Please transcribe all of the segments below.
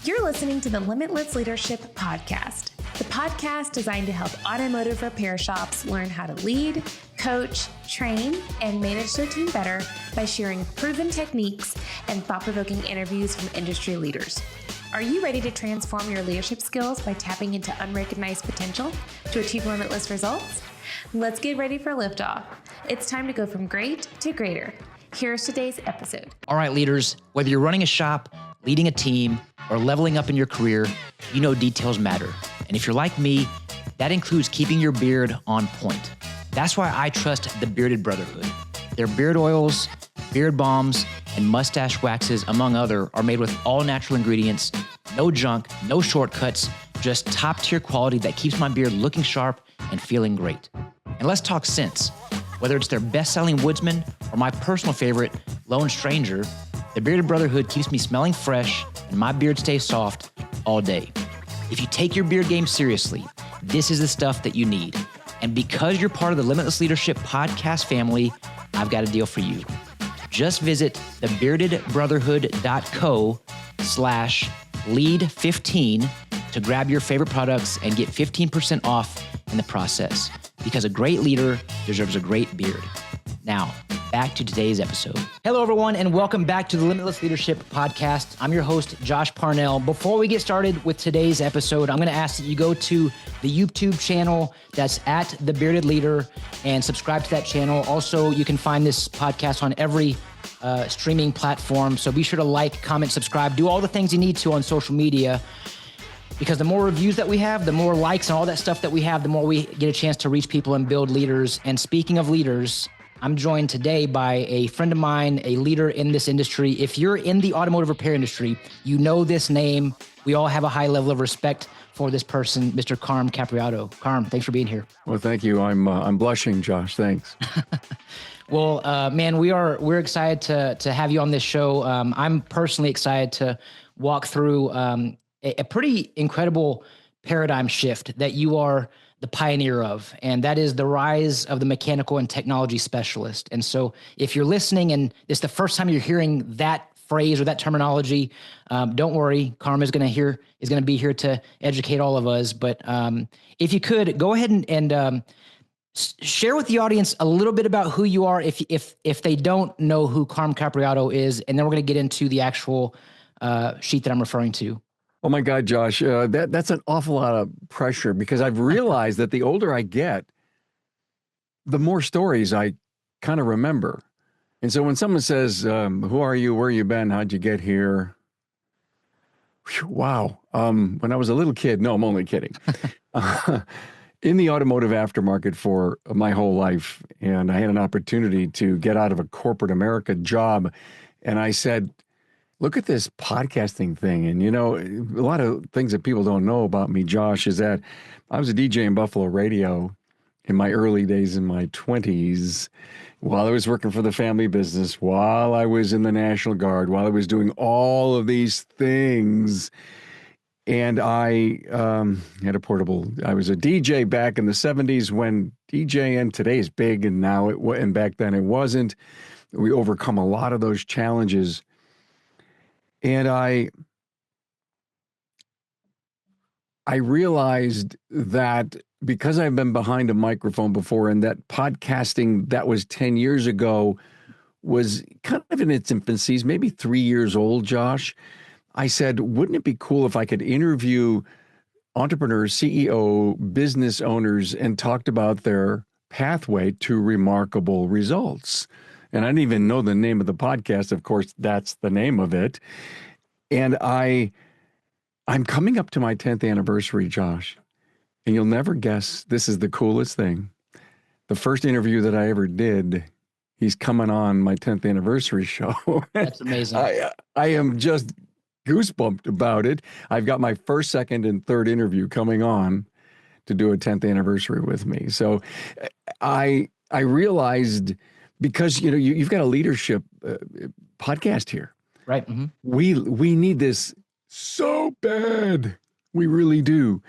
You're listening to the Limitless Leadership Podcast, the podcast designed to help automotive repair shops learn how to lead, coach, train, and manage their team better by sharing proven techniques and thought-provoking interviews from industry leaders. Are you ready to transform your leadership skills by tapping into unrecognized potential to achieve limitless results? Let's get ready for liftoff. It's time to go from great to greater. Here's today's episode. All right, leaders, whether you're running a shop, leading a team, or leveling up in your career, you know details matter. And if you're like me, that includes keeping your beard on point. That's why I trust the Bearded Brotherhood. Their beard oils, beard balms, and mustache waxes, among other, are made with all natural ingredients, no junk, no shortcuts, just top-tier quality that keeps my beard looking sharp and feeling great. And let's talk scents. Whether it's their best-selling Woodsman or my personal favorite, Lone Stranger, the Bearded Brotherhood keeps me smelling fresh and my beard stays soft all day. If you take your beard game seriously, this is the stuff that you need. And because you're part of the Limitless Leadership podcast family, I've got a deal for you. Just visit thebeardedbrotherhood.co/lead15 to grab your favorite products and get 15% off in the process. Because a great leader deserves a great beard. Now, back to today's episode. Hello, everyone, and welcome back to the Limitless Leadership Podcast. I'm your host, Josh Parnell. Before we get started with today's episode, I'm going to ask that you go to the YouTube channel that's at The Bearded Leader and subscribe to that channel. Also, you can find this podcast on every streaming platform. So be sure to like, comment, subscribe, do all the things you need to on social media. Because the more reviews that we have, the more likes and all that stuff that we have, the more we get a chance to reach people and build leaders. And speaking of leaders, I'm joined today by a friend of mine, a leader in this industry. If you're in the automotive repair industry, you know this name. We all have a high level of respect for this person, Mr. Carm Capriotto. Carm, thanks for being here. Well, thank you. I'm blushing, Josh. Thanks. Well, man, we're excited to have you on this show. I'm personally excited to walk through a pretty incredible paradigm shift that you are the pioneer of, and that is the rise of the mechanical and technology specialist. And so if you're listening and it's the first time you're hearing that phrase or that terminology, don't worry, Carm is going to be here to educate all of us. But if you could, go ahead and share with the audience a little bit about who you are if they don't know who Carm Capriotto is, and then we're going to get into the actual sheet that I'm referring to. Oh my God, Josh, that's an awful lot of pressure because I've realized that the older I get, the more stories I kind of remember. And so when someone says, who are you, where you been, how'd you get here? Whew, wow. When I was a little kid, no, I'm only kidding. In the automotive aftermarket for my whole life, and I had an opportunity to get out of a corporate America job, and I said, look at this podcasting thing. And, you know, a lot of things that people don't know about me, Josh, is that I was a DJ in Buffalo radio in my early days in my 20s while I was working for the family business, while I was in the National Guard, while I was doing all of these things. And I had a portable, I was a DJ back in the 70s when DJing today is big and now and back then it wasn't. We overcome a lot of those challenges. And I realized that because I've been behind a microphone before and that podcasting that was 10 years ago was kind of in its infancies, maybe 3 years old, Josh, I said, wouldn't it be cool if I could interview entrepreneurs, CEO, business owners, and talked about their pathway to remarkable results? And I didn't even know the name of the podcast. Of course, that's the name of it. And I'm coming up to my 10th anniversary, Josh. And you'll never guess, this is the coolest thing. The first interview that I ever did, he's coming on my 10th anniversary show. That's amazing. I am just goosebumped about it. I've got my first, second, and third interview coming on to do a 10th anniversary with me. So I realized, because you know you've got a leadership podcast here, right? Mm-hmm. We need this so bad, we really do.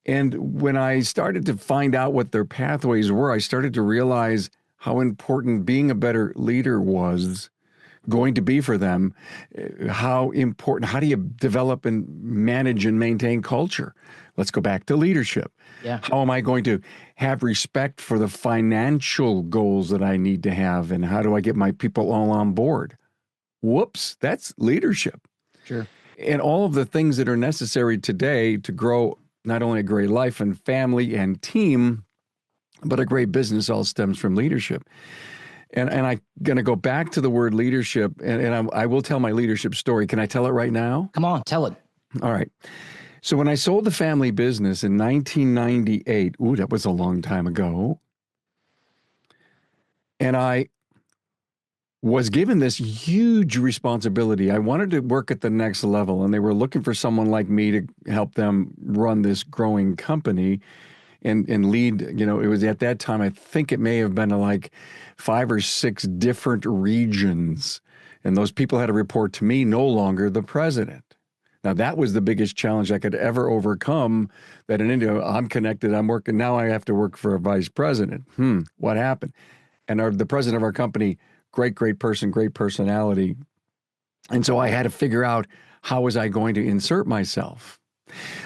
And when I started to find out what their pathways were, I started to realize how important being a better leader was, going to be for them? How important, how do you develop and manage and maintain culture? Let's go back to leadership. Yeah. How am I going to have respect for the financial goals that I need to have? And how do I get my people all on board? Whoops, that's leadership. Sure. And all of the things that are necessary today to grow not only a great life and family and team, but a great business all stems from leadership. And I'm going to go back to the word leadership, and I will tell my leadership story. Can I tell it right now? Come on, tell it. All right. So when I sold the family business in 1998, ooh, that was a long time ago, and I was given this huge responsibility. I wanted to work at the next level, and they were looking for someone like me to help them run this growing company and lead. You know, it was at that time, I think it may have been like 5 or 6 different regions, and those people had to report to me, no longer the president. Now, that was the biggest challenge I could ever overcome, that in India, I'm connected, I'm working, now I have to work for a vice president. What happened? And the president of our company, great person, great personality. And so I had to figure out, how was I going to insert myself?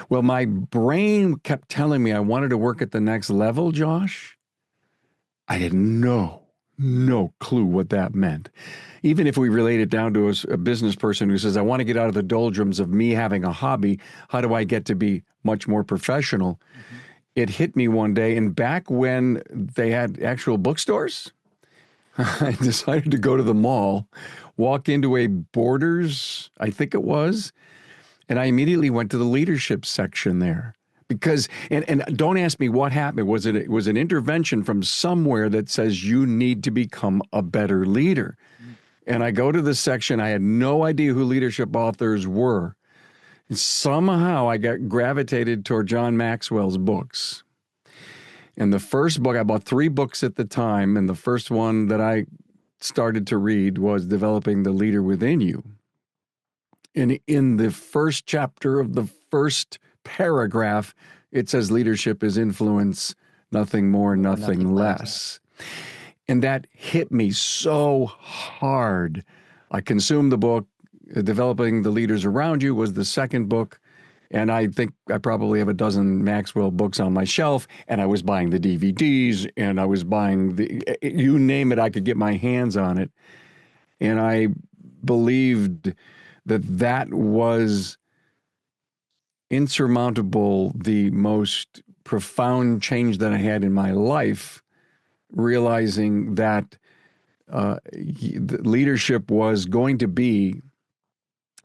Well, my brain kept telling me I wanted to work at the next level, Josh. I had no clue what that meant. Even if we relate it down to a business person who says, I want to get out of the doldrums of me having a hobby, how do I get to be much more professional? Mm-hmm. It hit me one day, and back when they had actual bookstores, I decided to go to the mall, walk into a Borders, I think it was, and I immediately went to the leadership section there. Because, and don't ask me what happened. It was an intervention from somewhere that says you need to become a better leader. And I go to the section, I had no idea who leadership authors were. And somehow I got gravitated toward John Maxwell's books. And the first book, I bought 3 books at the time, and the first one that I started to read was Developing the Leader Within You. And in the first chapter of the first paragraph, it says leadership is influence, nothing more, nothing less. And that hit me so hard. I consumed the book. Developing the Leaders Around You was the second book. And I think I probably have a dozen Maxwell books on my shelf. And I was buying the DVDs, and I was buying you name it, I could get my hands on it. And I believed that was insurmountable, the most profound change that I had in my life, realizing that leadership was going to be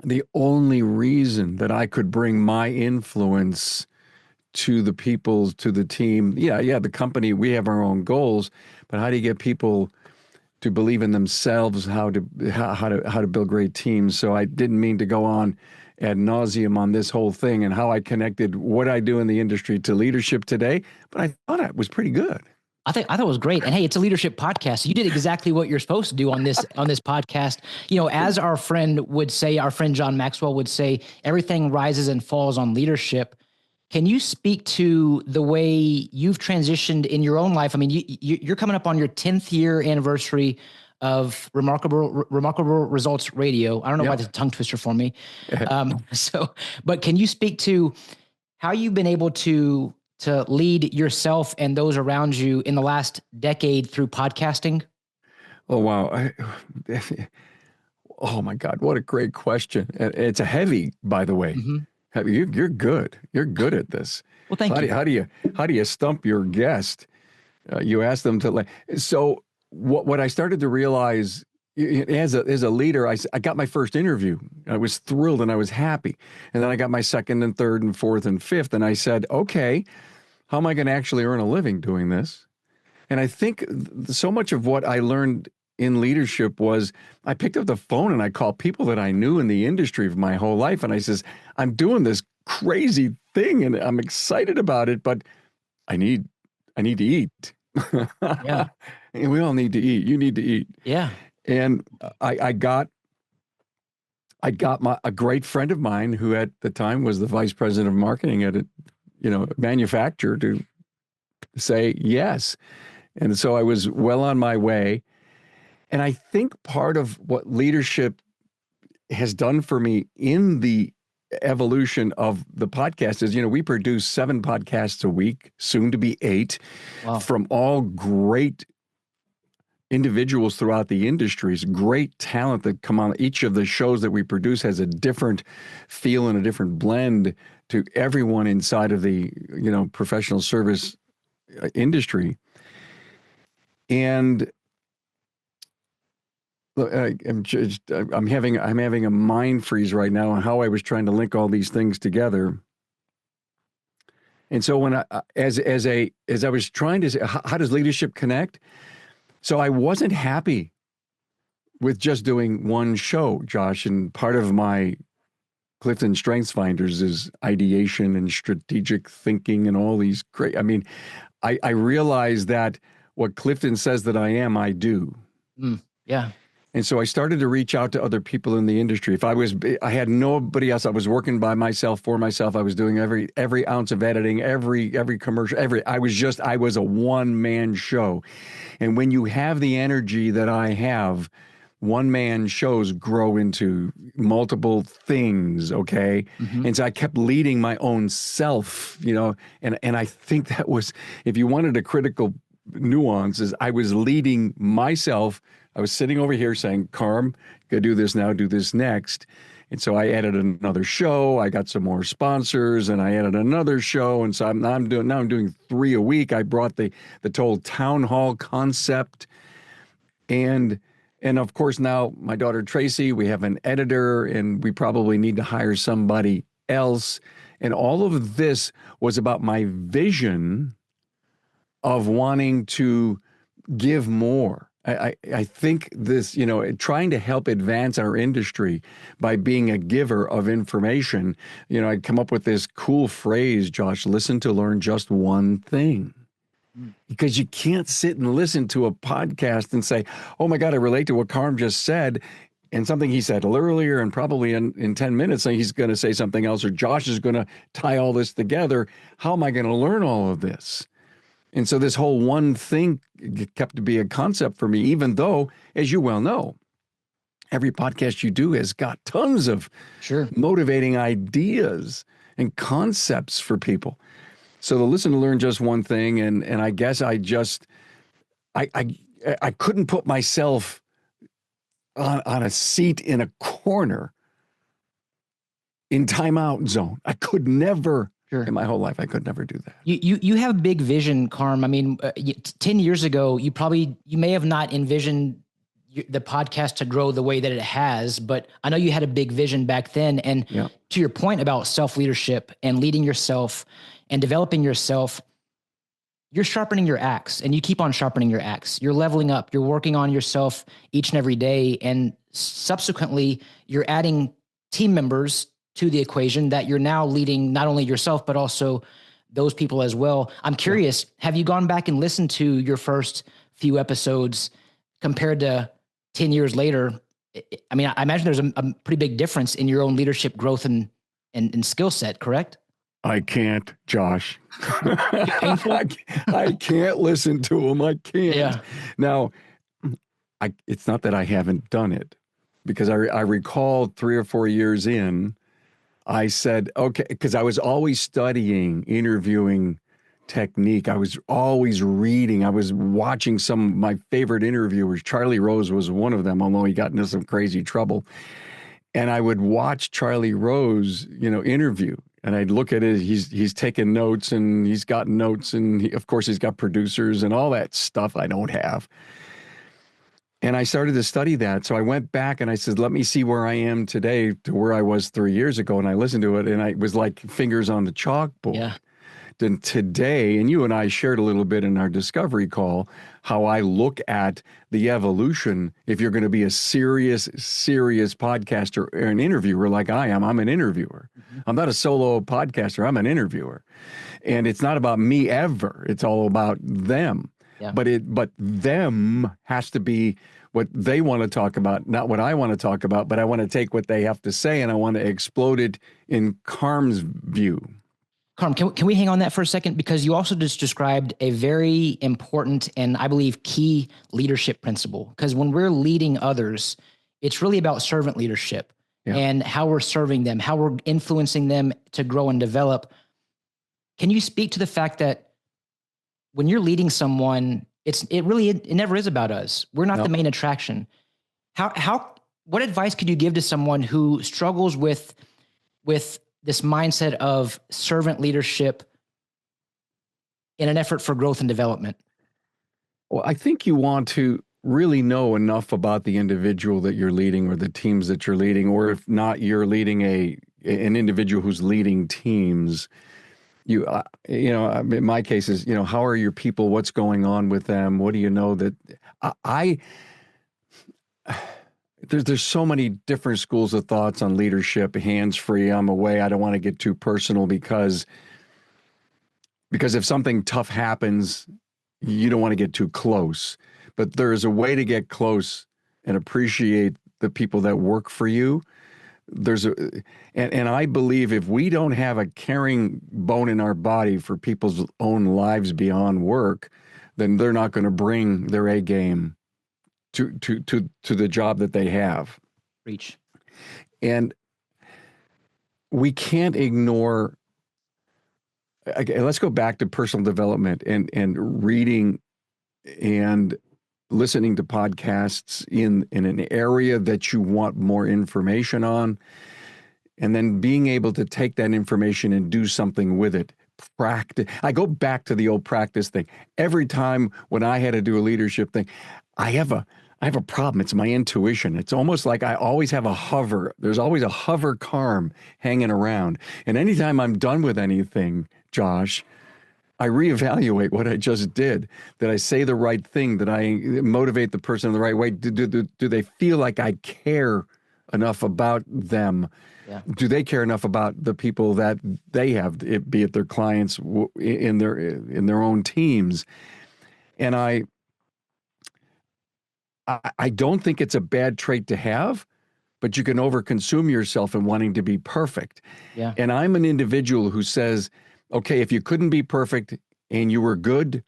the only reason that I could bring my influence to the people, to the team. Yeah, the company, we have our own goals, but how do you get people to believe in themselves, how to build great teams? So I didn't mean to go on ad nauseum on this whole thing and how I connected what I do in the industry to leadership today, but I thought it was pretty good. I thought it was great. And hey, it's a leadership podcast. So you did exactly what you're supposed to do on this podcast. You know, as our friend John Maxwell would say, everything rises and falls on leadership. Can you speak to the way you've transitioned in your own life? I mean, you're coming up on your 10th year anniversary of Remarkable Results Radio. I don't know why that's a tongue twister for me. But can you speak to how you've been able to lead yourself and those around you in the last decade through podcasting? Oh, wow. Oh my God, what a great question. It's a heavy, by the way. Mm-hmm. You're good. You're good at this. Well, thank you. How do you stump your guest? You ask them to. So what I started to realize as a leader, I got my first interview. I was thrilled and I was happy, and then I got my second and third and fourth and fifth, and I said, okay, how am I going to actually earn a living doing this? And I think so much of what I learned in leadership was I picked up the phone and I called people that I knew in the industry for my whole life. And I says, I'm doing this crazy thing and I'm excited about it, but I need to eat. Yeah. And we all need to eat. You need to eat. Yeah. And I got a great friend of mine who at the time was the vice president of marketing at a manufacturer to say yes. And so I was well on my way. And I think part of what leadership has done for me in the evolution of the podcast is, we produce 7 podcasts a week, soon to be 8, Wow. from all great individuals throughout the industries, great talent that come on. Each of the shows that we produce has a different feel and a different blend to everyone inside of the, professional service industry. And I'm having a mind freeze right now on how I was trying to link all these things together. And so when as I was trying to say, how does leadership connect? So I wasn't happy with just doing one show, Josh. And part of my Clifton Strengths Finders is ideation and strategic thinking and all these great. I realize that what Clifton says that I am, I do. Yeah. And so I started to reach out to other people in the industry. I had nobody else. I was working by myself, for myself. I was doing every ounce of editing, every commercial, I was a one-man show. And when you have the energy that I have, one-man shows grow into multiple things, okay? Mm-hmm. And so I kept leading my own self, and I think that was, if you wanted a critical nuance, is I was leading myself. I was sitting over here saying, Carm, go do this now, do this next. And so I added another show. I got some more sponsors, and I added another show. And so I'm doing 3 a week. I brought the total town hall concept. And of course, now my daughter Tracy, we have an editor, and we probably need to hire somebody else. And all of this was about my vision of wanting to give more. I think this, trying to help advance our industry by being a giver of information, I'd come up with this cool phrase, Josh, listen to learn just one thing. Because you can't sit and listen to a podcast and say, oh my God, I relate to what Carm just said, and something he said earlier, and probably in 10 minutes he's going to say something else, or Josh is going to tie all this together. How am I going to learn all of this? And so this whole one thing kept to be a concept for me, even though, as you well know, every podcast you do has got tons of motivating ideas and concepts for people. So the listen to learn just one thing, and I guess I couldn't put myself on a seat in a corner in timeout zone. I could never. Sure. In my whole life, I could never do that. You have a big vision, Carm. 10 years ago, you may have not envisioned the podcast to grow the way that it has, but I know you had a big vision back then. And to your point about self-leadership and leading yourself and developing yourself, you're sharpening your axe, and you keep on sharpening your axe. You're leveling up. You're working on yourself each and every day. And subsequently, you're adding team members to the equation that you're now leading, not only yourself, but also those people as well. I'm curious, have you gone back and listened to your first few episodes compared to 10 years later? I imagine there's a pretty big difference in your own leadership growth and skill set, correct? I can't, Josh. Painful? I can't listen to them. I can't. Yeah. Now, it's not that I haven't done it, because I recall 3 or 4 years in, I said, okay, because I was always studying, interviewing technique. I was always reading. I was watching some of my favorite interviewers. Charlie Rose was one of them, although he got into some crazy trouble. And I would watch Charlie Rose, interview. And I'd look at it. He's taking notes, and he's got notes. And of course, he's got producers and all that stuff I don't have. And I started to study that. So I went back and I said, let me see where I am today to where I was 3 years ago. And I listened to it, and I was like fingers on the chalkboard. Yeah. Then today, and you and I shared a little bit in our discovery call, how I look at the evolution. If you're going to be a serious podcaster or an interviewer like I am, I'm an interviewer. Mm-hmm. I'm not a solo podcaster. I'm an interviewer. And it's not about me ever. It's all about them. Yeah. But them has to be what they want to talk about, not what I want to talk about, but I want to take what they have to say and I want to explode it in Carm's view. Carm, can we hang on that for a second? Because you also just described a very important and I believe key leadership principle. Because when we're leading others, it's really about servant leadership and how we're serving them, how we're influencing them to grow and develop. Can you speak to the fact that when you're leading someone, it never is about us. We're not the main attraction. What advice could you give to someone who struggles with this mindset of servant leadership in an effort for growth and development? Well, I think you want to really know enough about the individual that you're leading or the teams that you're leading, or if not, you're leading an individual who's leading teams. In my case is, how are your people? What's going on with them? What do you know that there's so many different schools of thoughts on leadership, hands-free, I'm away. I don't want to get too personal because if something tough happens, you don't want to get too close. But there's a way to get close and appreciate the people that work for you. And I believe if we don't have a caring bone in our body for people's own lives beyond work, then they're not going to bring their A game to the job that they have. Reach. And we can't ignore. Let's go back to personal development and reading and listening to podcasts in an area that you want more information on, and then being able to take that information and do something with it. Practice. I go back to the old practice thing. Every time when I had to do a leadership thing, I have a problem. It's my intuition. It's almost like I always have a hover. There's always a hover Carm hanging around. And anytime I'm done with anything, Josh, I reevaluate what I just did. Did I say the right thing? Did I motivate the person in the right way? Do they feel like I care enough about them? Yeah. Do they care enough about the people that they have, be it their clients in their own teams? And I don't think it's a bad trait to have, but you can overconsume yourself in wanting to be perfect. Yeah. And I'm an individual who says, okay, if you couldn't be perfect and you were good,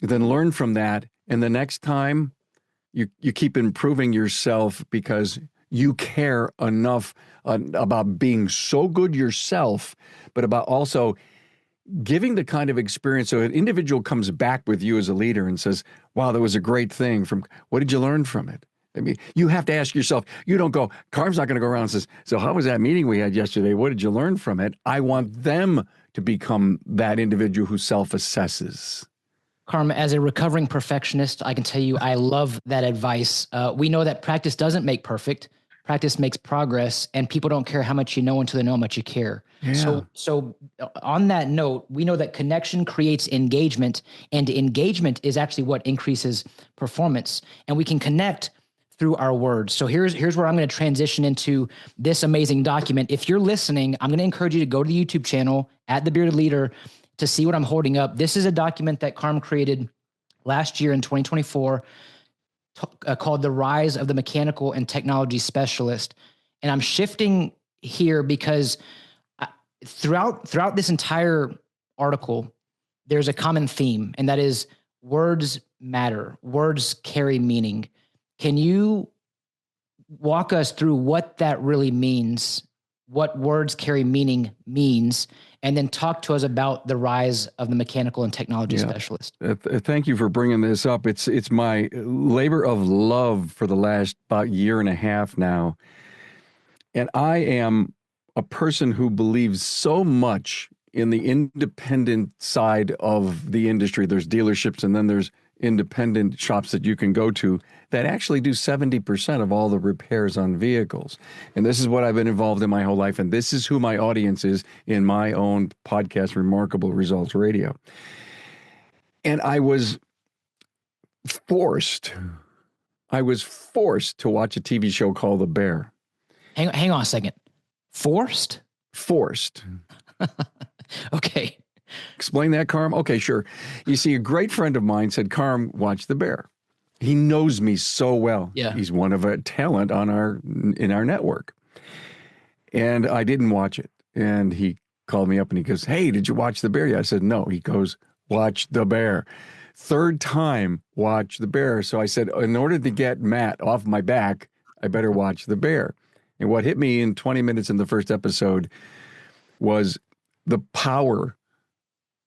then learn from that. And the next time you keep improving yourself because you care enough about being so good yourself, but about also giving the kind of experience. So an individual comes back with you as a leader and says, wow, that was a great thing. What did you learn from it? I mean, you have to ask yourself, you don't go, Carm's not going to go around and says, so how was that meeting we had yesterday? What did you learn from it? I want them to become that individual who self-assesses. Carm, as a recovering perfectionist, I can tell you I love that advice. We know that practice doesn't make perfect. Practice makes progress, and people don't care how much you know until they know how much you care. Yeah. So on that note, we know that connection creates engagement, and engagement is actually what increases performance. And we can connect through our words. So here's where I'm going to transition into this amazing document. If you're listening, I'm going to encourage you to go to the YouTube channel at The Bearded Leader to see what I'm holding up. This is a document that Carm created last year in 2024 called The Rise of the Mechanical and Technology Specialist. And I'm shifting here because throughout this entire article, there's a common theme, and that is words matter. Words carry meaning. Can you walk us through what that really means, what words carry meaning means, and then talk to us about the rise of the mechanical and technology specialist? Thank you for bringing this up. It's my labor of love for the last about year and a half now. And I am a person who believes so much in the independent side of the industry. There's dealerships and then there's independent shops that you can go to that actually do 70% of all the repairs on vehicles. And this is what I've been involved in my whole life. And this is who my audience is in my own podcast, Remarkable Results Radio. And I was forced to watch a TV show called The Bear. Hang on a second. Forced? Forced. Okay. Explain that, Carm? Okay, sure. You see, a great friend of mine said, Carm, watch The Bear. He knows me so well. Yeah. He's one of a talent in our network. And I didn't watch it. And he called me up and he goes, "Hey, did you watch The Bear?" I said, "No." He goes, "Watch The Bear." Third time, watch The Bear. So I said, in order to get Matt off my back, I better watch The Bear. And what hit me in 20 minutes in the first episode was the power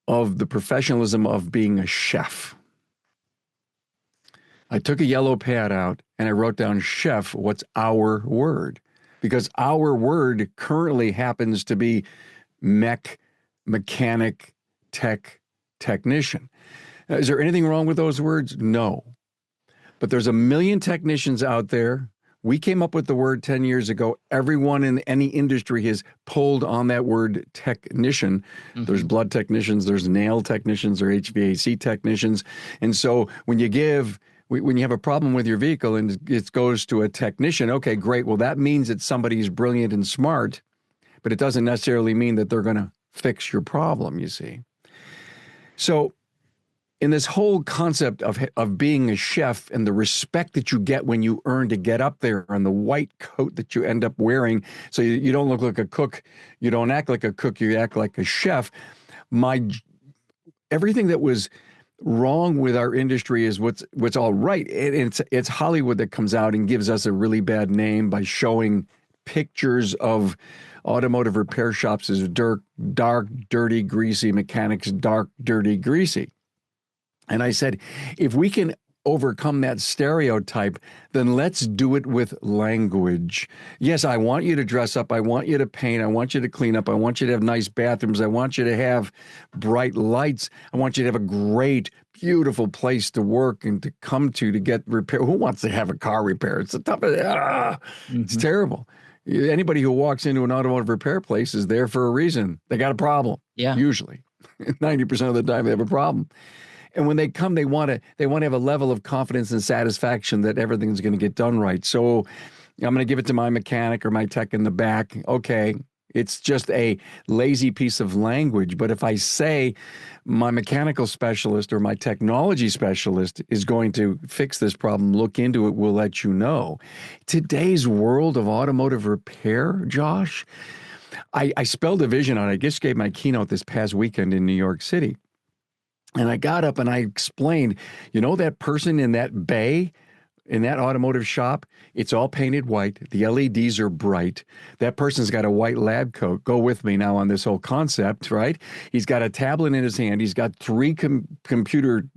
of the professionalism of being a chef. I took a yellow pad out and I wrote down chef, what's our word? Because our word currently happens to be mechanic, technician. Is there anything wrong with those words? No. But there's a million technicians out there. We came up with the word 10 years ago. Everyone in any industry has pulled on that word technician. Mm-hmm. There's blood technicians, there's nail technicians, or HVAC technicians. And so when you have a problem with your vehicle and it goes to a technician, okay, great. Well, that means that somebody's brilliant and smart, but it doesn't necessarily mean that they're going to fix your problem, you see. So in this whole concept of being a chef and the respect that you get when you earn to get up there and the white coat that you end up wearing, so you don't look like a cook, you don't act like a cook, you act like a chef. Everything that was wrong with our industry is what's all right. It's Hollywood that comes out and gives us a really bad name by showing pictures of automotive repair shops as dark, dirty, greasy, mechanics, dark, dirty, greasy. And I said, if we can overcome that stereotype, then let's do it with language. Yes, I want you to dress up. I want you to paint. I want you to clean up. I want you to have nice bathrooms. I want you to have bright lights. I want you to have a great, beautiful place to work and to come to get repair. Who wants to have a car repair? It's the toughest. It's terrible. Anybody who walks into an automotive repair place is there for a reason. They got a problem. Yeah. Usually. 90% of the time they have a problem. And when they come, they want to have a level of confidence and satisfaction that everything's going to get done right. So I'm going to give it to my mechanic or my tech in the back. Okay, it's just a lazy piece of language. But if I say my mechanical specialist or my technology specialist is going to fix this problem, look into it, we'll let you know. Today's world of automotive repair, Josh, I spelled a vision out. I just gave my keynote this past weekend in New York City. And I got up and I explained, that person in that bay, in that automotive shop, it's all painted white. The LEDs are bright. That person's got a white lab coat. Go with me now on this whole concept, right? He's got a tablet in his hand. He's got 3 computer,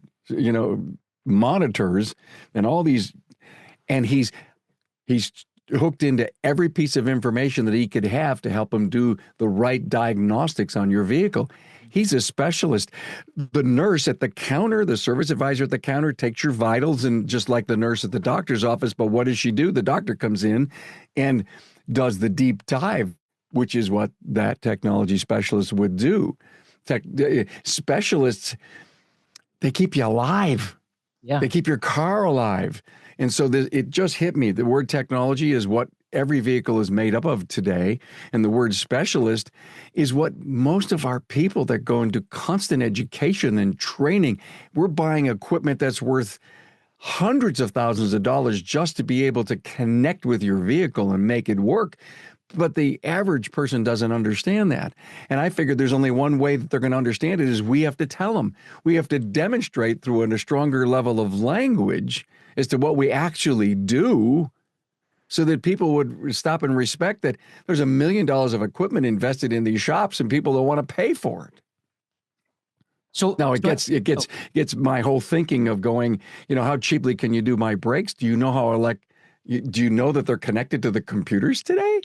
monitors and all these, and he's hooked into every piece of information that he could have to help him do the right diagnostics on your vehicle. He's a specialist. The nurse at the counter, the service advisor at the counter takes your vitals, and just like the nurse at the doctor's office, but what does she do? The doctor comes in and does the deep dive, which is what that technology specialist would do. Specialists, they keep you alive. Yeah. They keep your car alive. And so it just hit me. The word technology is what every vehicle is made up of today. And the word specialist is what most of our people that go into constant education and training, we're buying equipment that's worth hundreds of thousands of dollars just to be able to connect with your vehicle and make it work. But the average person doesn't understand that. And I figured there's only one way that they're going to understand it is we have to tell them. We have to demonstrate through a stronger level of language as to what we actually do, so that people would stop and respect that there's $1 million of equipment invested in these shops and people don't want to pay for it. So now it gets my whole thinking of going, how cheaply can you do my brakes? Do you know do you know that they're connected to the computers today?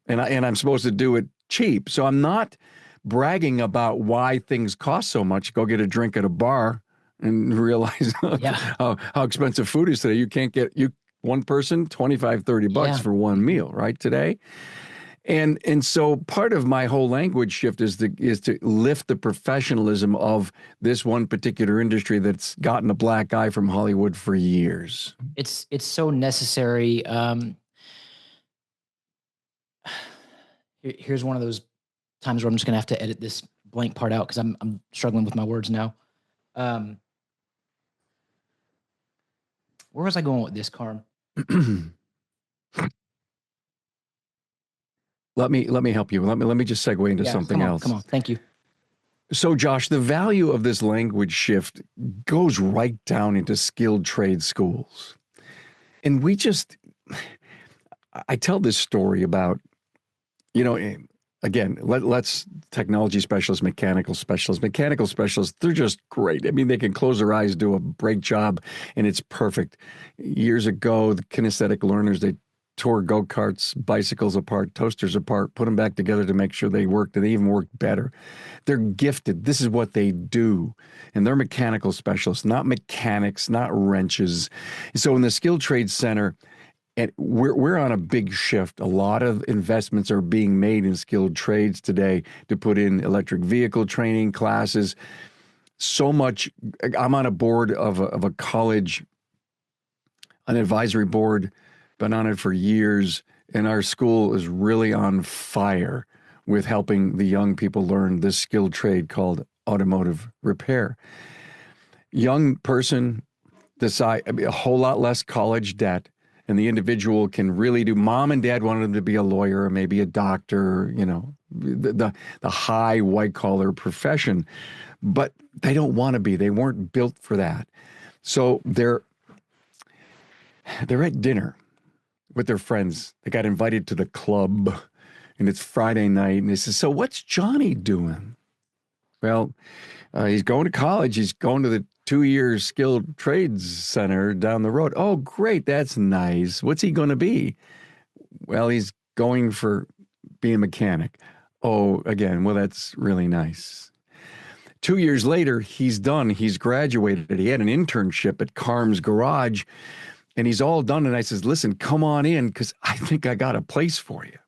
And I'm supposed to do it cheap. So I'm not bragging about why things cost so much. Go get a drink at a bar and realize how expensive food is today. You can't get one person, $25, $30 for one meal, right, today? And so part of my whole language shift is to lift the professionalism of this one particular industry that's gotten a black eye from Hollywood for years. It's so necessary. Here's one of those times where I'm just going to have to edit this blank part out because I'm struggling with my words now. Where was I going with this, Carm? let me help you. Let me just segue into something else. Come on. Thank you. So, Josh, the value of this language shift goes right down into skilled trade schools. And I tell this story about, again, let's technology specialists, mechanical specialists, they're just great. I mean, they can close their eyes, do a great job, and it's perfect. Years ago, the kinesthetic learners, they tore go-karts, bicycles apart, toasters apart, put them back together to make sure they worked, and they even worked better. They're gifted. This is what they do. And they're mechanical specialists, not mechanics, not wrenches. So in the Skilled Trades Center, and we're on a big shift. A lot of investments are being made in skilled trades today to put in electric vehicle training classes. So much. I'm on a board of a college, an advisory board, been on it for years, and our school is really on fire with helping the young people learn this skilled trade called automotive repair. Young person decide a whole lot less college debt, and the individual can really do. Mom and dad wanted them to be a lawyer or maybe a doctor, the high white collar profession, but they don't want to be. They weren't built for that. So they're at dinner with their friends. They got invited to the club, and it's Friday night, and they said, "So what's Johnny doing?" Well, he's going to college. He's going to the 2-year skilled trades center down the road. Oh, great. That's nice. What's he going to be? Well, he's going for being a mechanic. Oh, again, well, that's really nice. 2 years later, he's done. He's graduated. He had an internship at Carm's Garage, and he's all done. And I says, "Listen, come on in, because I think I got a place for you."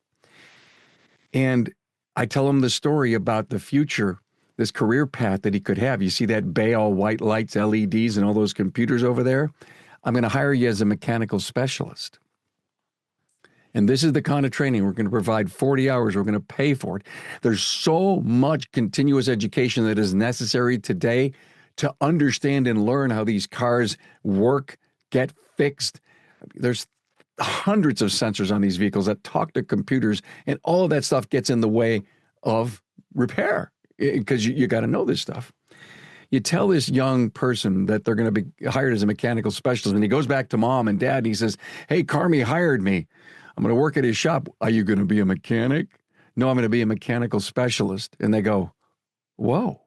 And I tell him the story about the future, this career path that he could have. You see that bay, all white lights, LEDs, and all those computers over there? I'm going to hire you as a mechanical specialist. And this is the kind of training we're going to provide 40 hours. We're going to pay for it. There's so much continuous education that is necessary today to understand and learn how these cars work, get fixed. There's hundreds of sensors on these vehicles that talk to computers, and all of that stuff gets in the way of repair, because you got to know this stuff. You tell this young person that they're going to be hired as a mechanical specialist, and he goes back to mom and dad, and he says, "Hey, Carmi hired me. I'm going to work at his shop." "Are you going to be a mechanic?" "No, I'm going to be a mechanical specialist." And they go, "Whoa."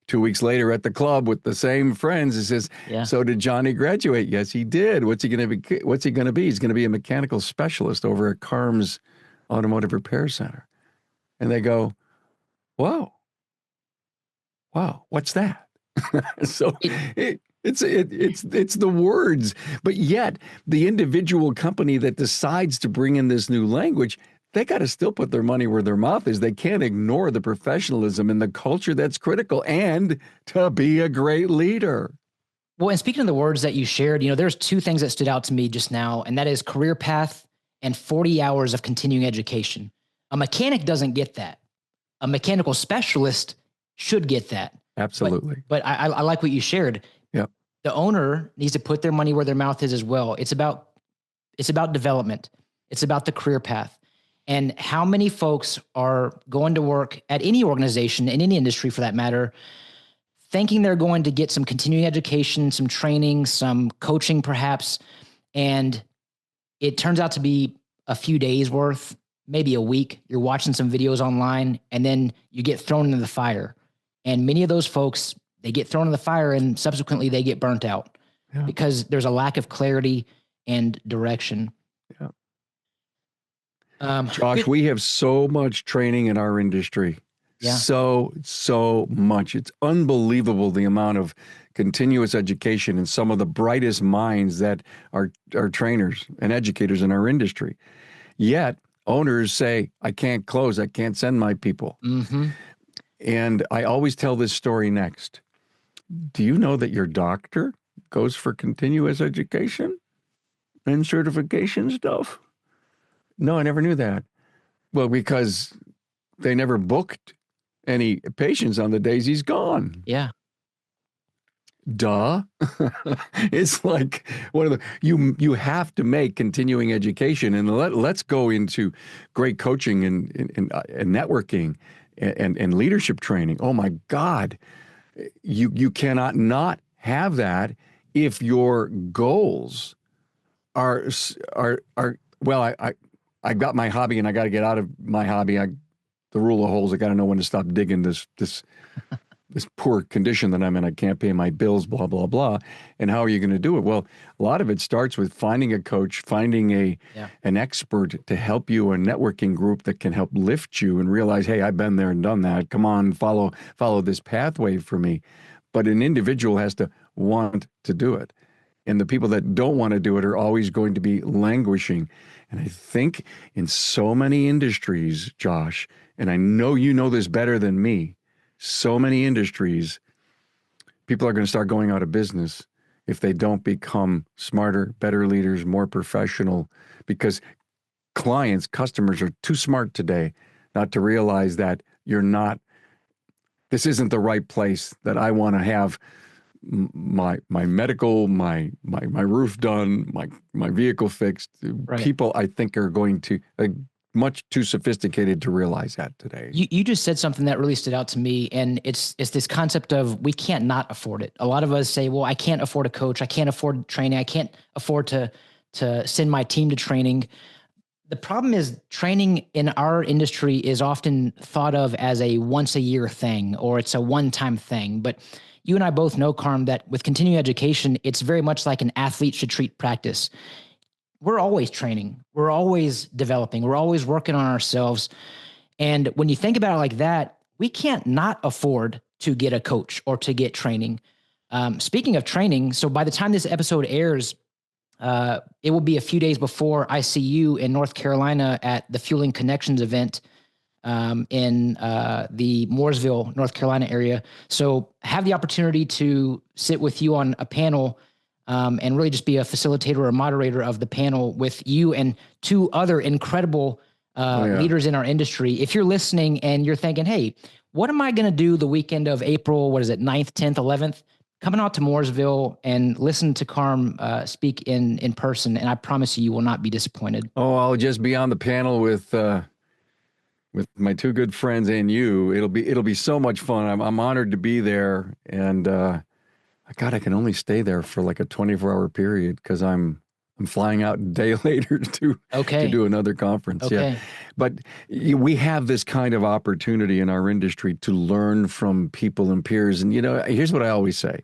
2 weeks later at the club with the same friends, he says, Yeah. "So did Johnny graduate?" "Yes, he did." What's he going to be? He's going to be a mechanical specialist over at Carm's Automotive Repair Center. And they go, "Whoa, wow, what's that?" So it's the words, but yet the individual company that decides to bring in this new language, they got to still put their money where their mouth is. They can't ignore the professionalism and the culture that's critical, and to be a great leader. Well, and speaking of the words that you shared, there's two things that stood out to me just now, and that is career path and 40 hours of continuing education. A mechanic doesn't get that. A mechanical specialist should get that. Absolutely. But I like what you shared. Yep. The owner needs to put their money where their mouth is as well. It's about development. It's about the career path. And how many folks are going to work at any organization, in any industry for that matter, thinking they're going to get some continuing education, some training, some coaching perhaps, and it turns out to be a few days worth, maybe a week. You're watching some videos online, and then you get thrown into the fire. And many of those folks, they get thrown in the fire, and subsequently they get burnt out because there's a lack of clarity and direction. Yeah. Josh, we have so much training in our industry. Yeah. So much. It's unbelievable the amount of continuous education and some of the brightest minds that are trainers and educators in our industry. Yet owners say, "I can't close. I can't send my people." Mm-hmm. And I always tell this story next. Do you know that your doctor goes for continuous education and certification stuff? "No, I never knew that." Well, because they never booked any patients on the days he's gone. Yeah. duh. It's like one of the you have to make continuing education, and let's go into great coaching and networking and leadership training. Oh my God, you cannot not have that if your goals are well. I got my hobby and I got to get out of my hobby. The rule of holes. I got to know when to stop digging this poor condition that I'm in. I can't pay my bills, blah, blah, blah. And how are you going to do it? Well, a lot of it starts with finding a coach, finding an expert to help you, a networking group that can help lift you and realize, hey, I've been there and done that. Come on, follow this pathway for me. But an individual has to want to do it. And the people that don't want to do it are always going to be languishing. And I think in so many industries, Josh, and I know you know this better than me, so many industries, people are going to start going out of business if they don't become smarter, better leaders, more professional, because customers are too smart today not to realize that this isn't the right place that I want to have my medical, my roof done, my vehicle fixed. Right. People, I think, are going to much too sophisticated to realize that today. You just said something that really stood out to me, and it's this concept of we can't not afford it. A lot of us say, well, I can't afford a coach, I can't afford training, I can't afford to send my team to training. The problem is training in our industry is often thought of as a once a year thing, or it's a one-time thing. But you and I both know, Carm, that with continuing education, it's very much like an athlete should treat practice. We're always training. We're always developing. We're always working on ourselves. And when you think about it like that, we can't not afford to get a coach or to get training. Speaking of training, so by the time this episode airs, it will be a few days before I see you in North Carolina at the Fueling Connections event in the Mooresville, North Carolina area. So have the opportunity to sit with you on a panel and really just be a facilitator or a moderator of the panel with you and two other incredible leaders in our industry. If you're listening and you're thinking, hey, what am I going to do the weekend of April, 9th, 10th, 11th? Coming out to Mooresville and listen to Carm speak in person, and I promise you will not be disappointed. Oh, I'll just be on the panel with my two good friends and you. It'll be so much fun. I'm honored to be there, and God, I can only stay there for like a 24-hour period because I'm flying out a day later to do another conference. Okay. Yeah, but we have this kind of opportunity in our industry to learn from people and peers. And here's what I always say: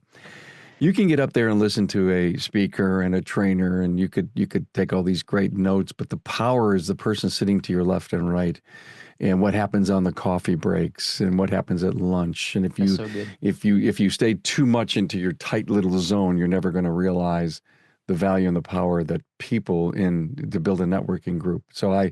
you can get up there and listen to a speaker and a trainer, and you could take all these great notes. But the power is the person sitting to your left and right, and what happens on the coffee breaks, and what happens at lunch. And if you stay too much into your tight little zone, you're never going to realize the value and the power that people to build a networking group. So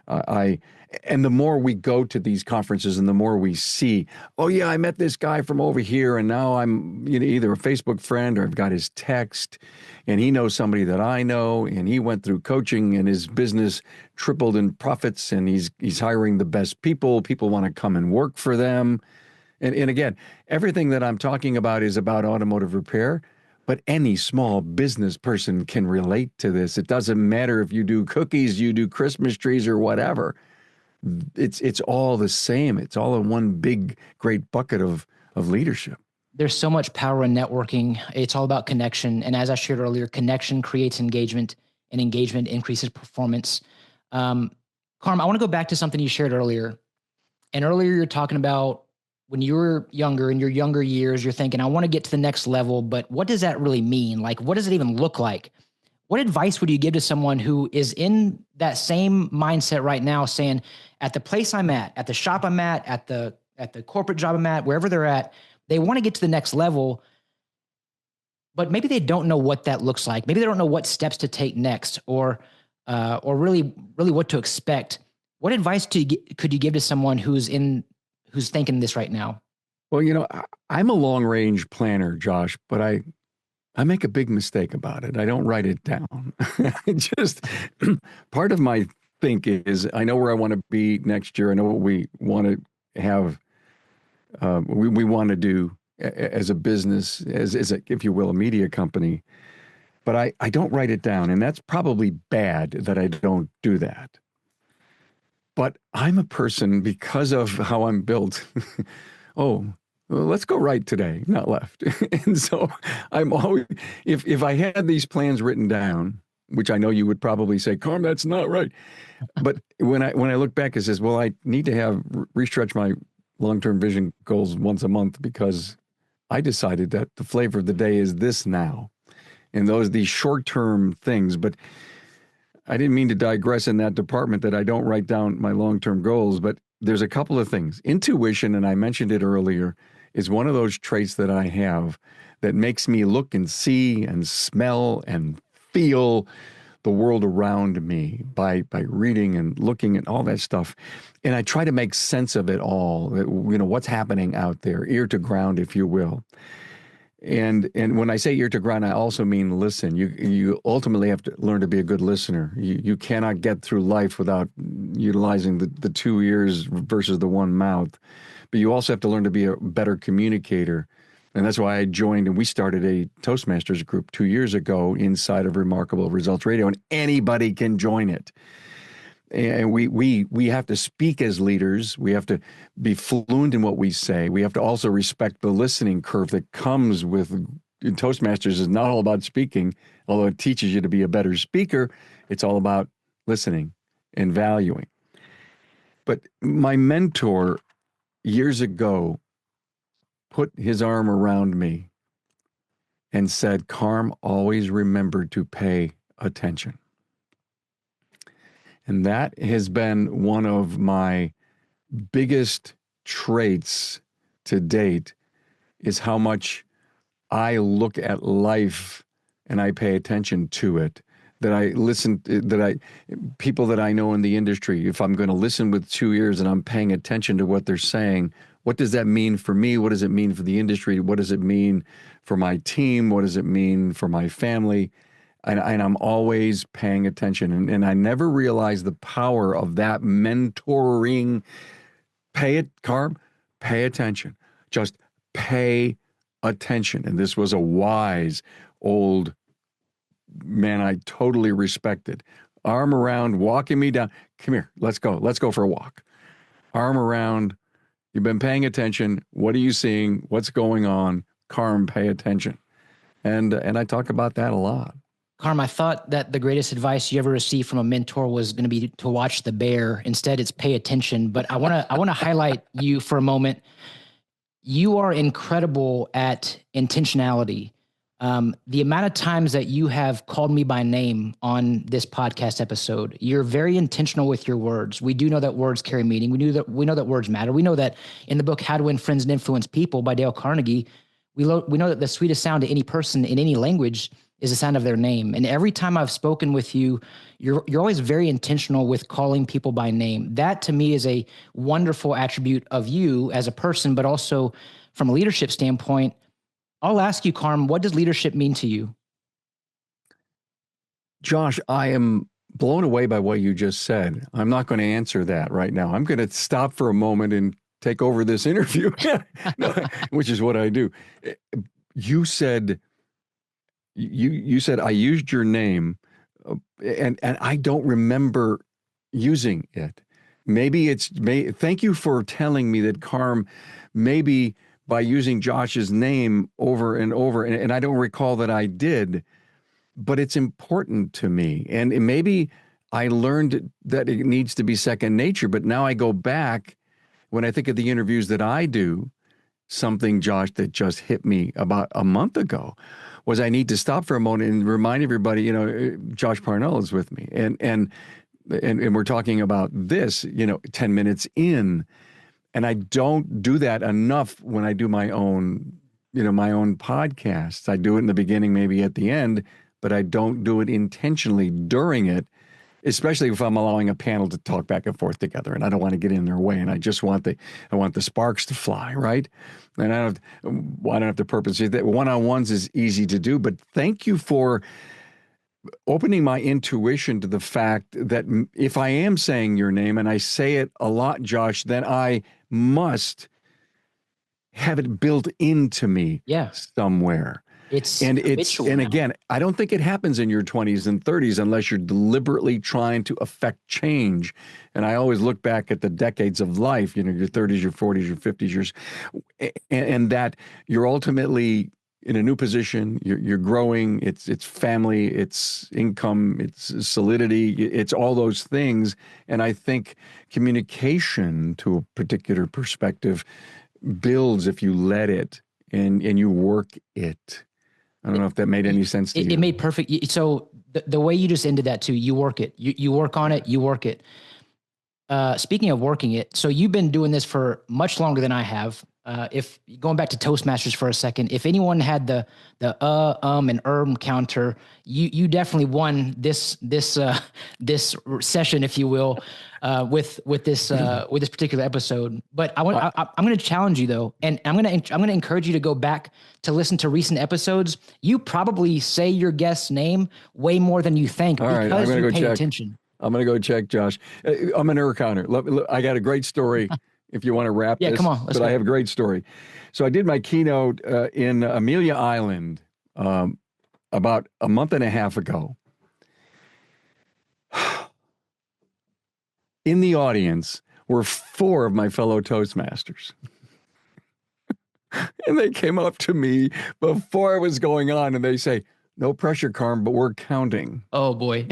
and the more we go to these conferences and the more we see, oh yeah, I met this guy from over here and now I'm either a Facebook friend or I've got his text and he knows somebody that I know and he went through coaching and his business tripled in profits and he's hiring the best people. People want to come and work for them. And again, everything that I'm talking about is about automotive repair. But any small business person can relate to this. It doesn't matter if you do cookies, you do Christmas trees or whatever. It's all the same. It's all in one big, great bucket of leadership. There's so much power in networking. It's all about connection. And as I shared earlier, connection creates engagement and engagement increases performance. Carm, I want to go back to something you shared earlier. And earlier you're talking about when you were younger, in your younger years, you're thinking, I want to get to the next level, but what does that really mean? Like, what does it even look like? What advice would you give to someone who is in that same mindset right now, saying, at the place I'm at the shop I'm at the corporate job I'm at, wherever they're at, they want to get to the next level, but maybe they don't know what that looks like. Maybe they don't know what steps to take next or really what to expect. What advice could you give to someone who's thinking this right now? Well, I'm a long-range planner, Josh, but I make a big mistake about it. I don't write it down. Just part of my think is I know where I want to be next year. I know what we want to have, we want to do. as a business, as a, if you will, a media company, but I don't write it down. And that's probably bad that I don't do that. But I'm a person, because of how I'm built. Oh, well, let's go right today, not left. And so I'm always, if I had these plans written down, which I know you would probably say, Carm, that's not right. But when I look back, it says, well, I need to have restretch my long-term vision goals once a month, because I decided that the flavor of the day is this now. And these short-term things. But I didn't mean to digress in that department, that I don't write down my long-term goals, but there's a couple of things. Intuition, and I mentioned it earlier, is one of those traits that I have that makes me look and see and smell and feel the world around me by reading and looking at all that stuff. And I try to make sense of it all, what's happening out there, ear to ground, if you will. And when I say ear to ground, I also mean listen. You ultimately have to learn to be a good listener. You cannot get through life without utilizing the two ears versus the one mouth. But you also have to learn to be a better communicator. And that's why I joined, and we started a Toastmasters group 2 years ago inside of Remarkable Results Radio, and anybody can join it. And we have to speak as leaders. We have to be fluent in what we say. We have to also respect the listening curve that comes with Toastmasters. Is not all about speaking, although it teaches you to be a better speaker. It's all about listening and valuing. But my mentor years ago put his arm around me and said, Carm, always remember to pay attention. And that has been one of my biggest traits to date, is how much I look at life and I pay attention to it. That I listen, people that I know in the industry, if I'm going to listen with 2 ears and I'm paying attention to what they're saying, what does that mean for me? What does it mean for the industry? What does it mean for my team? What does it mean for my family? And I'm always paying attention. And I never realized the power of that mentoring. Carm, pay attention. Just pay attention. And this was a wise old man I totally respected. Arm around, walking me down. Come here, let's go. Let's go for a walk. Arm around. You've been paying attention. What are you seeing? What's going on? Carm, pay attention. And I talk about that a lot. Carm, I thought that the greatest advice you ever received from a mentor was going to be to watch the bear. Instead, it's pay attention. But I want to highlight you for a moment. You are incredible at intentionality. The amount of times that you have called me by name on this podcast episode, you're very intentional with your words. We do know that words carry meaning. We know that words matter. We know that in the book, How to Win Friends and Influence People by Dale Carnegie, we know that the sweetest sound to any person in any language is the sound of their name. And every time I've spoken with you, you're always very intentional with calling people by name. That to me is a wonderful attribute of you as a person, but also from a leadership standpoint. I'll ask you, Carm, what does leadership mean to you? Josh, I am blown away by what you just said. I'm not going to answer that right now. I'm going to stop for a moment and take over this interview, which is what I do. You said I used your name, and I don't remember using it. Thank you for telling me that, Carm, maybe by using Josh's name over and over, and I don't recall that I did, but it's important to me. And maybe I learned that it needs to be second nature, but now I go back, when I think of the interviews that I do, something, Josh, that just hit me about a month ago was I need to stop for a moment and remind everybody, Josh Parnell is with me. And we're talking about this, 10 minutes in. And I don't do that enough when I do my own podcasts. I do it in the beginning, maybe at the end, but I don't do it intentionally during it, especially if I'm allowing a panel to talk back and forth together, and I don't want to get in their way, and I just want the sparks to fly, right? And I don't have to purpose that. One-on-ones is easy to do, but thank you for opening my intuition to the fact that if I am saying your name, and I say it a lot, Josh, then I must have it built into me Yeah. somewhere. It's And habitual and now. again, I don't think it happens in your 20s and 30s unless you're deliberately trying to affect change. And I always look back at the decades of life, your 30s, your 40s, your 50s, years, and that you're ultimately in a new position. You're growing. It's family. It's income. It's solidity. It's all those things. And I think communication to a particular perspective builds if you let it and you work it. I don't know if that made any sense to you. It made perfect. So the way you just ended that too, you work it, you work on it, you work it. Speaking of working it, so you've been doing this for much longer than I have. If going back to Toastmasters for a second, if anyone had the and counter, you definitely won this session, if you will, with this particular episode. But I'm going to challenge you though, and I'm going to encourage you to go back to listen to recent episodes. You probably say your guest's name way more than you think because you pay attention. I'm going to go check, Josh. I'm an counter. I got a great story if you want to wrap this. Yeah, come on. Let's go. I have a great story. So I did my keynote in Amelia Island about a month and a half ago. In the audience were 4 of my fellow Toastmasters. And they came up to me before it was going on and they say, "No pressure, Carm, but we're counting." Oh, boy.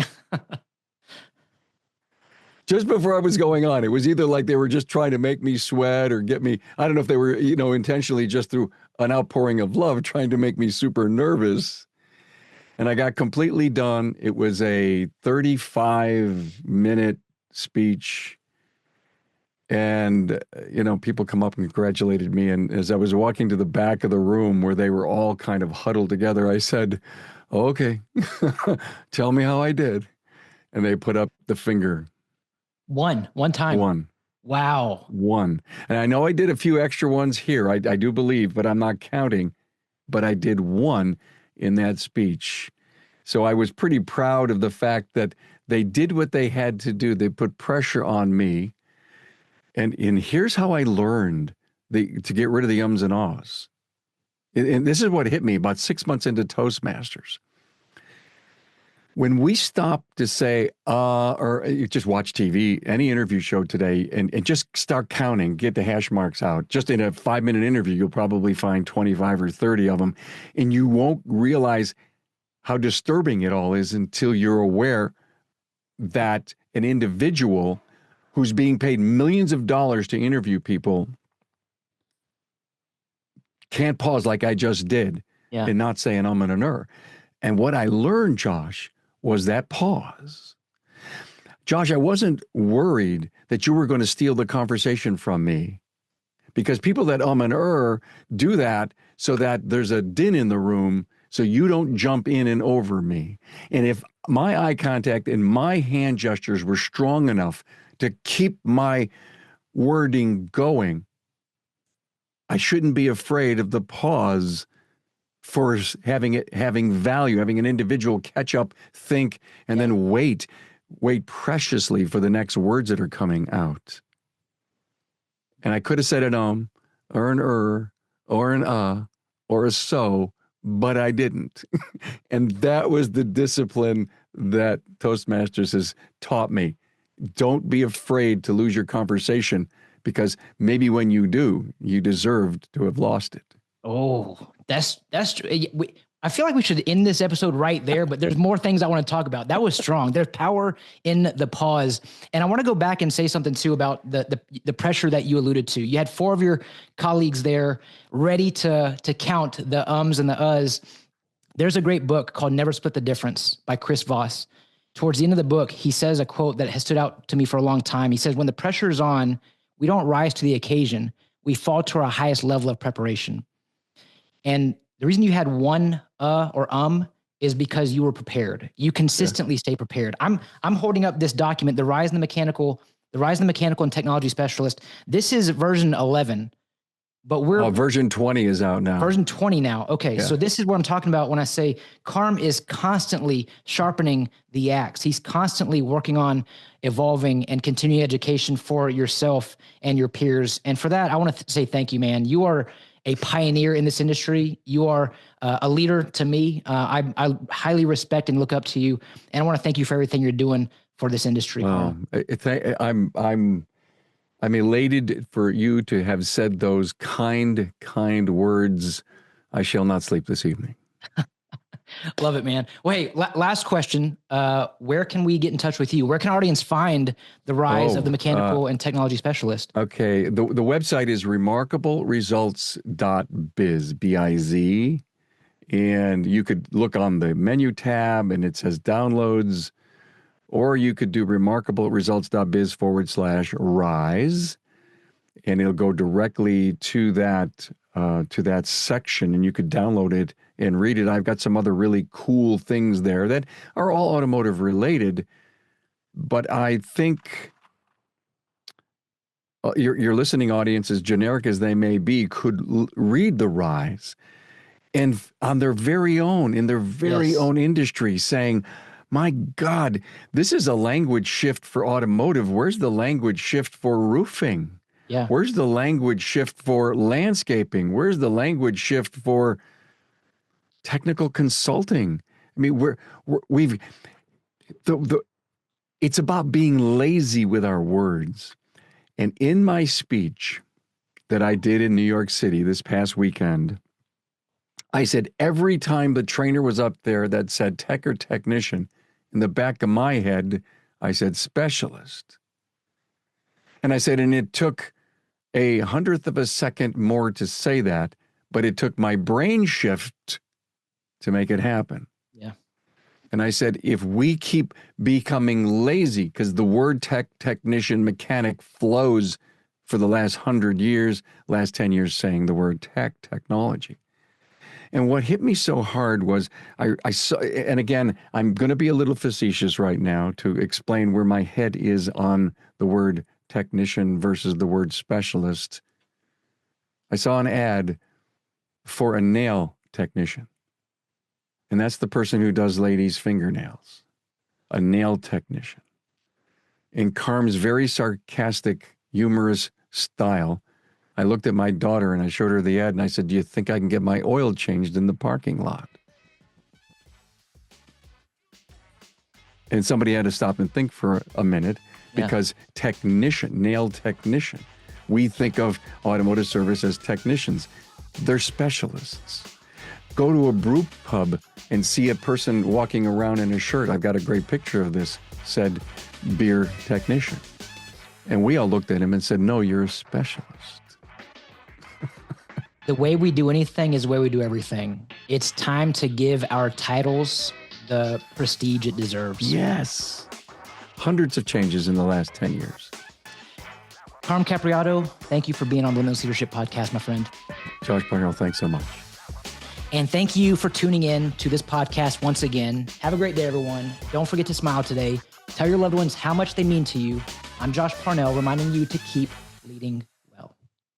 Just before I was going on, it was either like they were just trying to make me sweat or get me, I don't know if they were, intentionally just through an outpouring of love, trying to make me super nervous. And I got completely done. It was a 35-minute speech. And, people come up and congratulated me. And as I was walking to the back of the room where they were all kind of huddled together, I said, "Okay, tell me how I did." And they put up the finger. One time. One. Wow. One. And I know I did a few extra ones here. I do believe, but I'm not counting. But I did one in that speech. So I was pretty proud of the fact that they did what they had to do. They put pressure on me. And here's how I learned to get rid of the ums and ahs. And this is what hit me about 6 months into Toastmasters. When we stop to say, or you just watch TV, any interview show today, and just start counting, get the hash marks out. Just in a 5-minute interview, you'll probably find 25 or 30 of them. And you won't realize how disturbing it all is until you're aware that an individual who's being paid millions of dollars to interview people can't pause like I just did and not say an and an er. And what I learned, Josh, was that pause. Josh, I wasn't worried that you were going to steal the conversation from me, because people that and do that so that there's a din in the room so you don't jump in and over me. And if my eye contact and my hand gestures were strong enough to keep my wording going, I shouldn't be afraid of the pause for having value, having an individual catch up, think, and then wait preciously for the next words that are coming out. And I could have said an or an or an or a so, but I didn't. And that was the discipline that Toastmasters has taught me. Don't be afraid to lose your conversation, because maybe when you do, you deserved to have lost it. Oh, that's true. I feel like we should end this episode right there, but there's more things I want to talk about. That was strong. There's power in the pause. And I want to go back and say something too about the pressure that you alluded to. You had 4 of your colleagues there ready to count the ums and the uhs. There's a great book called Never Split the Difference by Chris Voss. Towards the end of the book, he says a quote that has stood out to me for a long time. He says, "When the pressure is on, we don't rise to the occasion. We fall to our highest level of preparation." And the reason you had one or is because you were prepared. You consistently stay prepared. I'm holding up this document, the Rise in the Mechanical and Technology Specialist. This is version 11, but version 20 is out now. Version 20 now. Okay. Yeah. So this is what I'm talking about when I say Carm is constantly sharpening the axe. He's constantly working on evolving and continuing education for yourself and your peers. And for that, I want to say thank you, man. You are a pioneer in this industry. You are a leader to me. I highly respect and look up to you. And I want to thank you for everything you're doing for this industry. I'm elated for you to have said those kind words. I shall not sleep this evening. Love it, man. Well, hey, last question. Where can we get in touch with you? Where can our audience find the rise of the mechanical and technology specialist? Okay. The website is remarkableresults.biz, B-I-Z. And you could look on the menu tab and it says downloads, or you could do remarkableresults.biz/rise. And it'll go directly to that section, and you could download it and read it. I've got some other really cool things there that are all automotive related, but I think your listening audience, as generic as they may be, could read the rise and on their very own, in their very own industry, saying, my God, this is a language shift for automotive. Where's the language shift for roofing? Yeah. Where's the language shift for landscaping? Where's the language shift for technical consulting? I mean, it's about being lazy with our words. And in my speech that I did in New York City this past weekend, I said every time the trainer was up there that said tech or technician, in the back of my head, I said specialist. And I said, and it took 1/100th of a second more to say that, but it took my brain shift to make it happen. Yeah. And I said, if we keep becoming lazy, because the word technician, mechanic flows for the last 100 years, last 10 years saying the word technology. And what hit me so hard was I saw, and again, I'm going to be a little facetious right now to explain where my head is on the word technician versus the word specialist. I saw an ad for a nail technician. And that's the person who does ladies' fingernails, a nail technician. In Carm's very sarcastic, humorous style, I looked at my daughter and I showed her the ad and I said, do you think I can get my oil changed in the parking lot? And somebody had to stop and think for a minute because technician, nail technician, we think of automotive service as technicians. They're specialists. Go to a brew pub and see a person walking around in a shirt. I've got a great picture of this, said beer technician. And we all looked at him and said, no, you're a specialist. The way we do anything is the way we do everything. It's time to give our titles the prestige it deserves. Yes. Hundreds of changes in the last 10 years. Carm Capriotto, thank you for being on the Limitless Leadership Podcast, my friend. Josh Parnell, thanks so much. And thank you for tuning in to this podcast once again. Have a great day, everyone. Don't forget to smile today. Tell your loved ones how much they mean to you. I'm Josh Parnell, reminding you to keep leading